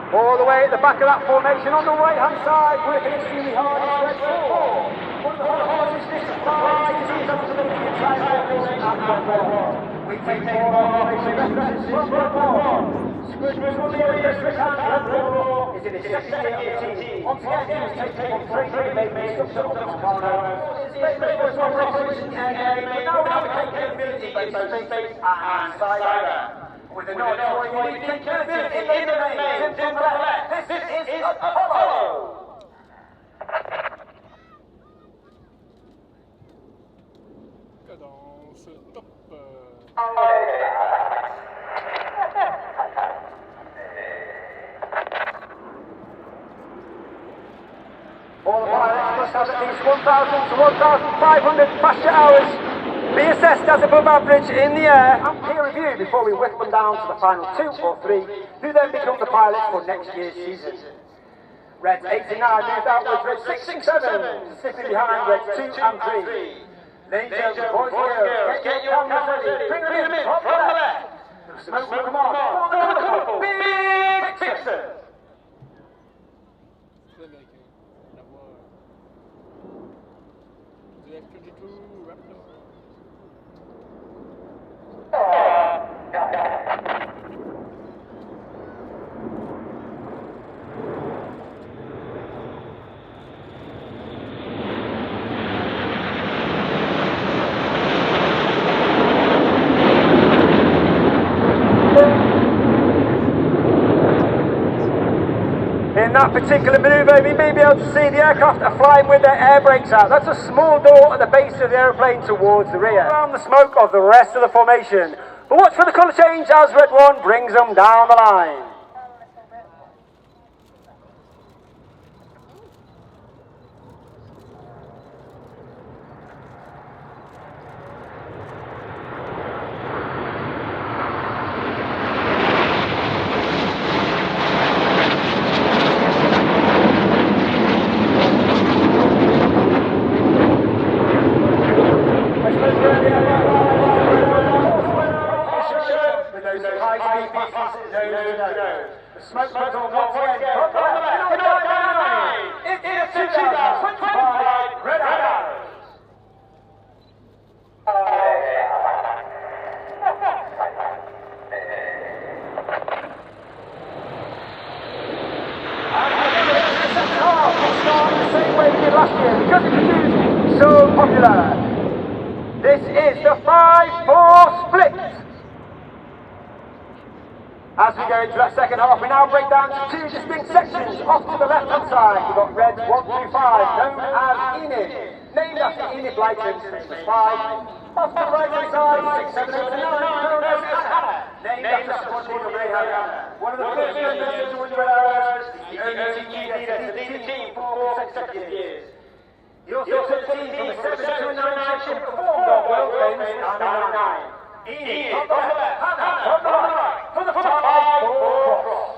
All the way at the back of that formation on the right hand side, working extremely hard is Red 4. One of the hardest disciplines is absolutely the entire formation at Red 1. We take more formation references from Red 1. Squadron will be in this hand, Red 4 is in his second year of the team. Once again, he was taking on training maybe instructor of the Tucano. His favourite was operation NA, but now we have a capability in both space and cyber. With a nod to our unique capability in the domain, from the left, this is Apollo! Cadence top. All the pilots must have at least 1,000 to 1,500 passenger hours. Be assessed as above average in the air and peer review before we whittle them down to the final 2 or 3, who then become the pilots for next year's season. Red 89 moves outwards, Red 6 and 7, sitting behind Red 2 and 3. Ladies and gentlemen, boys and girls, get your cameras ready, bring them in from the left. The smoke will come on for the colourful big picture. In that particular manoeuvre, we may be able to see the aircraft are flying with their air brakes out. That's a small door at the base of the aeroplane towards the rear. Around the smoke of the rest of the formation. But watch for the colour change as Red 1 brings them down the line. The smoke goes on once again. It's the 2025 Red Arrows. The same way we did last year because it was so popular. This is the 5-4 split. As we go into that second half, we now break down to two distinct sections. Off to the left-hand side, we've got Red 125, known as Enid, named after Enid Blyton's famous 5. Off to the right-hand side, 6, 7, 8, 9, known as Hannah, named after Squadron of Rahab. One of the first members to join the Red Arrows, the only team leader to lead the team for 4 consecutive years. He also took the team from the 7 to a 9 section, performed on world famous 999. Enid, on the left, Hannah, on the right, for the 5-4 cross.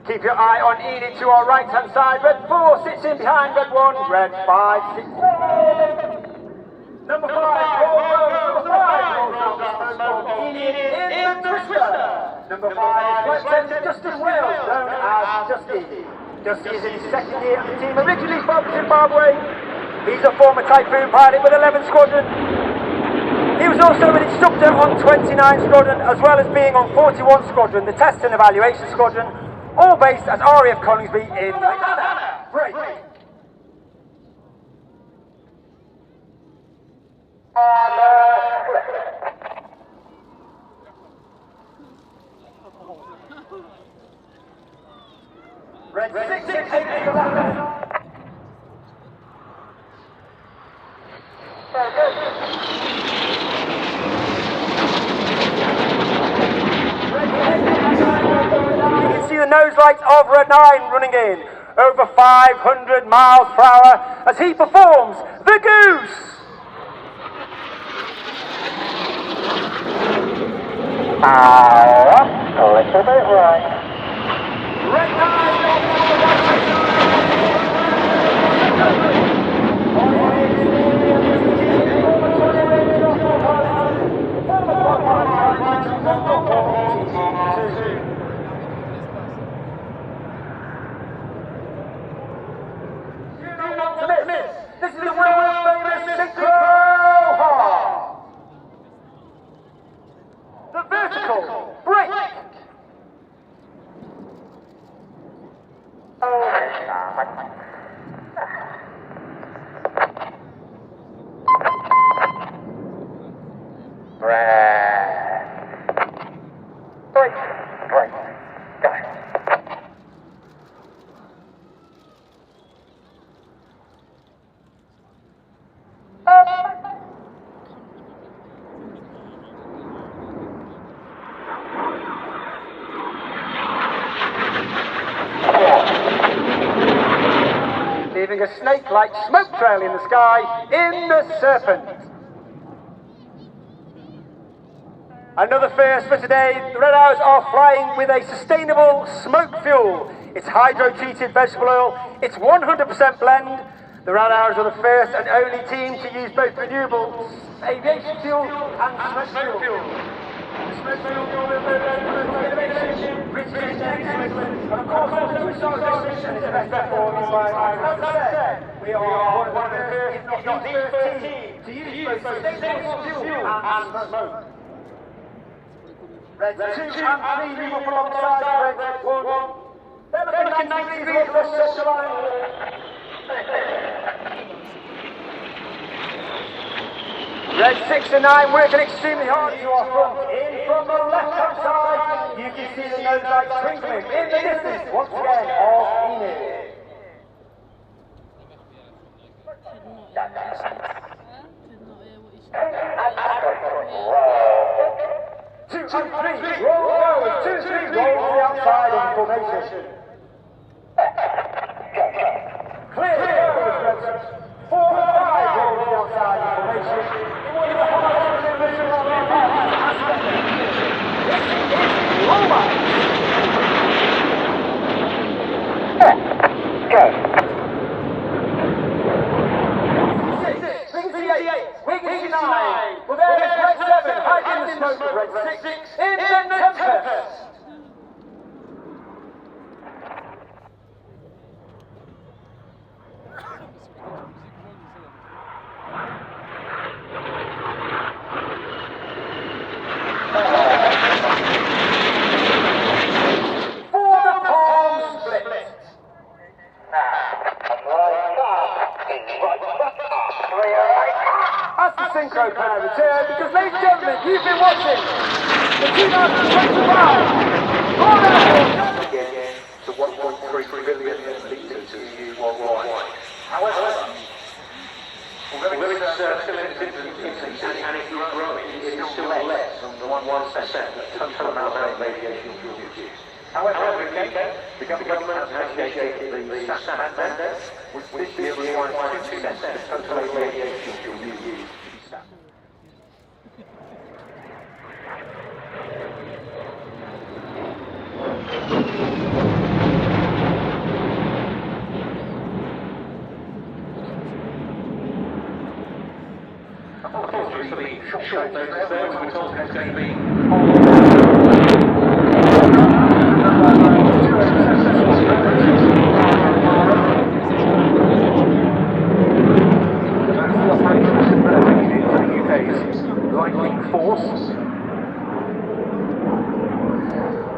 Keep your eye on Enid to our right-hand side. Red 4 sits in behind Red 1. Red 5 sits. Number 5, Number 5 rolls down the smoke. Enid in the twister. Number 5, Flight Attendant Justin Wales, known as Dusty. Dusty is in his second year at the team, originally from Zimbabwe. He's a former Typhoon pilot with 11 Squadron. He was also an instructor on 29 Squadron, as well as being on 41 Squadron, the Test and Evaluation Squadron. All based at RAF Coningsby in Break. Red 6, 6, 8 to the left. See the nose lights of Red 9 running in over 500 miles per hour as he performs the goose. A little bit right. Red 9 This is the world famous synchro hard. The vertical break. Leaving a snake-like smoke trail in the sky in the Serpent. Another first for today, the Red Arrows are flying with a sustainable smoke fuel. It's hydro-treated vegetable oil, it's 100% blend. The Red Arrows are the first and only team to use both renewable aviation fuel and smoke fuel. The smoke fuel innovation, rich in and of course also resource efficient and best performing by, as I said, we are one of the first, if not He's got D13 to use both sustainable fuel and smoke. Red 2 and 3 move up alongside Red 1. They're looking 90 degrees across the center line. Red 6 and 9 working extremely hard to our front. In from the left-hand side, you can see the nose light twinkling in the distance once again of Enid. 2 and 3, roll goes, 2 3, roll to the outside in formation. Clear, Red 4 and 5, roll to the outside in formation. In one of the highest positions on the aspect. This is Roma. Go. 6, Wing C8, Wing C9. Well, there's Red 7, hiding in the smoke of Red 6 in the Tempest. As the synchro pair return, because ladies and gentlemen, you've been watching the 2025 Hornet Again to 1.3 billion litres of EU worldwide. However, although it's still in its infancy and it's growing, it's still less than the 1% of total amount of aviation fuel used. However, the government has initiated the Saab JAS, which this year requires 2% of total aviation fuel used to be SAP. Apologies for the short notice there, we're told it's going to be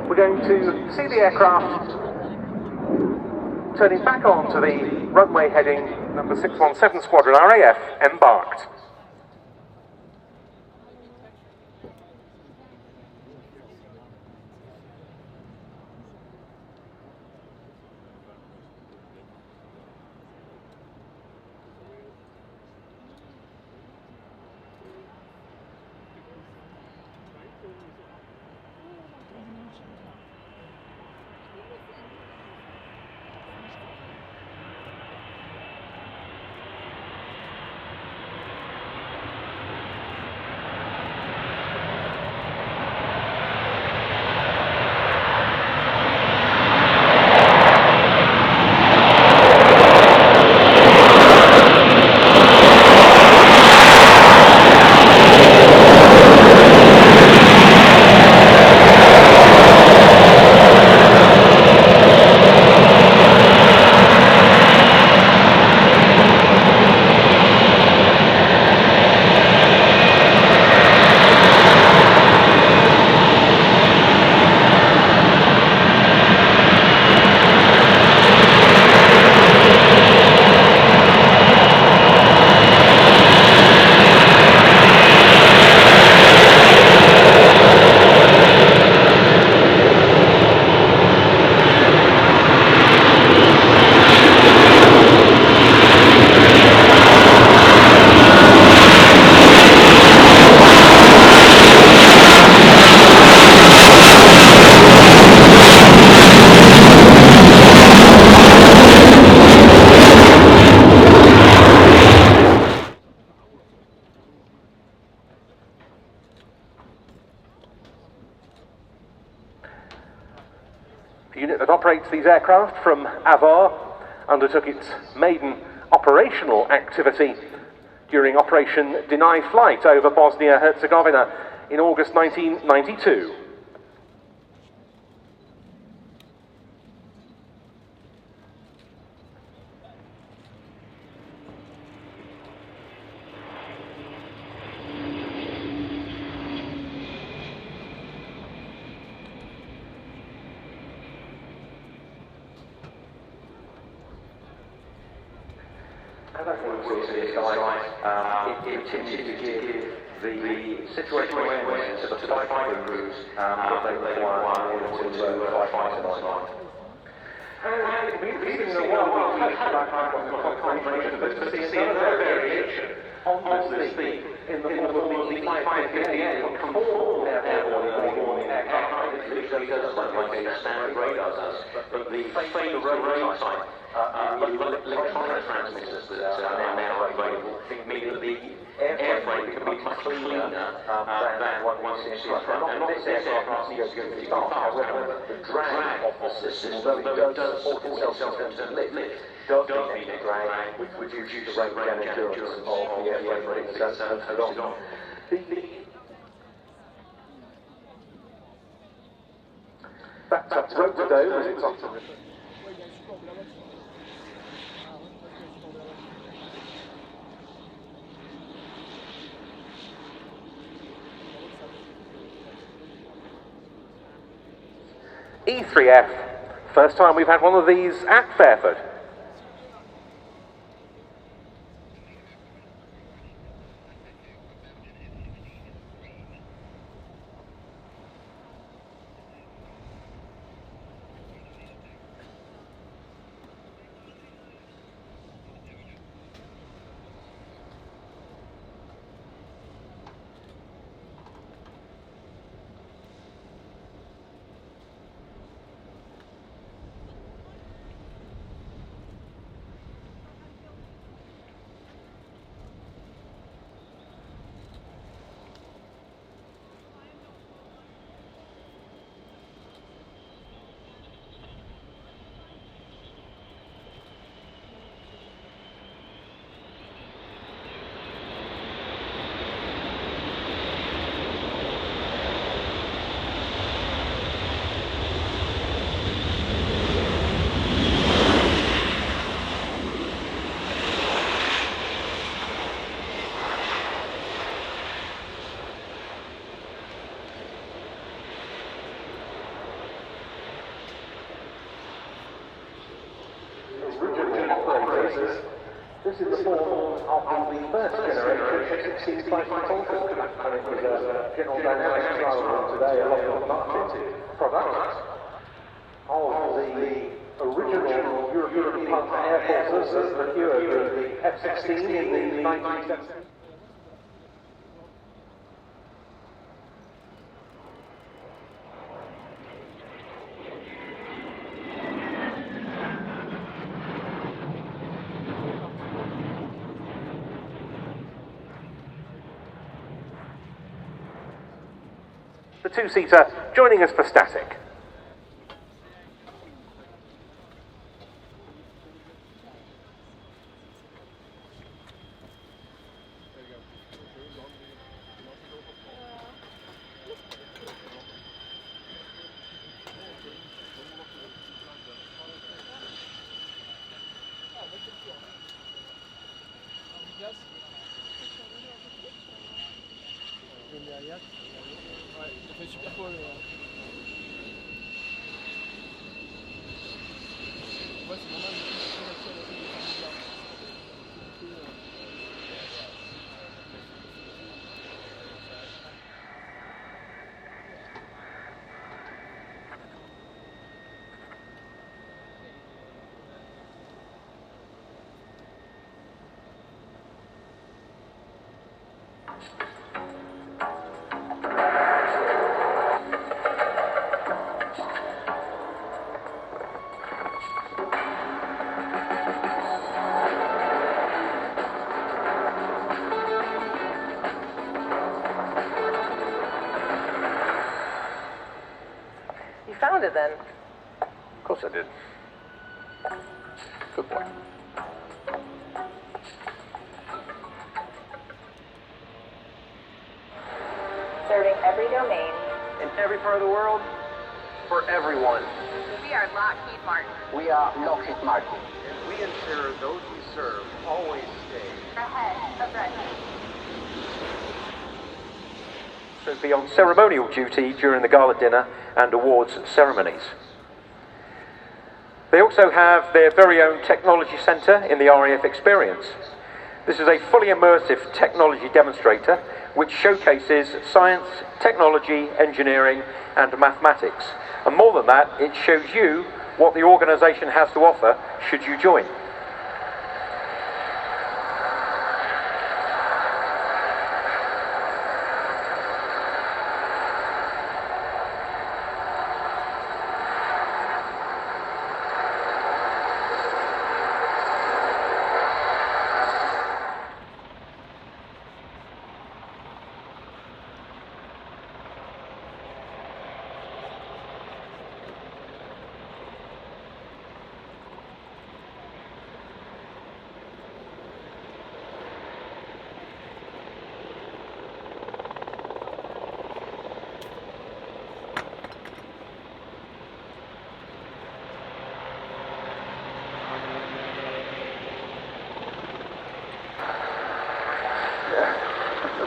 We're going to see the aircraft turning back onto the runway heading number 617 Squadron RAF embarked. The unit that operates these aircraft from Avar undertook its maiden operational activity during Operation Deny Flight over Bosnia-Herzegovina in August 1992. It continues to give the situational awareness to the Typhoon crews that they require in order to fight tonight. And we've seen a while we've touched about confirmation, but to see another variation on this theme in the form of the 550 conformal airborne aircraft. It literally does like a standard radar does, but the fake road type electronic transmitters that are now available mean that the airframe can be much cleaner than one you see in front. And this aircraft needs to be fast. However, the drag of the system, although it does support itself in terms of lift, does need a drag, which reduces the range and endurance of the airframe. That's on. Back up to road today, was it Thompson? E3F, first time we've had one of these at Fairford. This is the form of the first generation F-16C Viper, and it was a General Dynamics trial run today along with the market product of the original European partner air forces that procured the F-16 in the 1970s. The two-seater joining us for static. Found it then. Of course I did. Good boy. Serving every domain. In every part of the world, for everyone. We are Lockheed Martin. We are Lockheed Martin. And we ensure those we serve always stay Ahead of ready. To be on ceremonial duty during the gala dinner and awards ceremonies. They also have their very own technology centre in the RAF Experience. This is a fully immersive technology demonstrator which showcases science, technology, engineering and mathematics. And more than that, it shows you what the organisation has to offer should you join.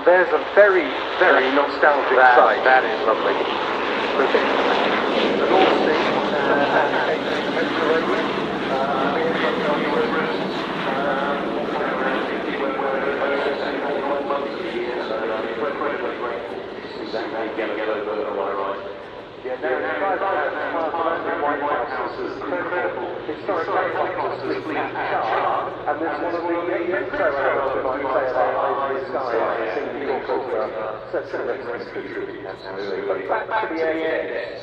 There's a very, very nostalgic site. That is lovely. And there's one of the back to the air.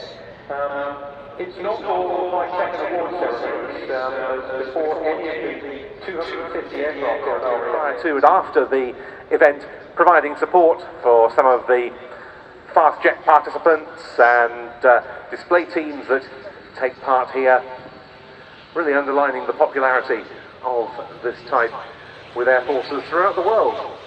It's not all like second award ceremonies before any of the 250 aircraft Prior to and after the event, providing support for some of the fast jet participants and display teams that take part here, really underlining the popularity of this type with air forces throughout the world.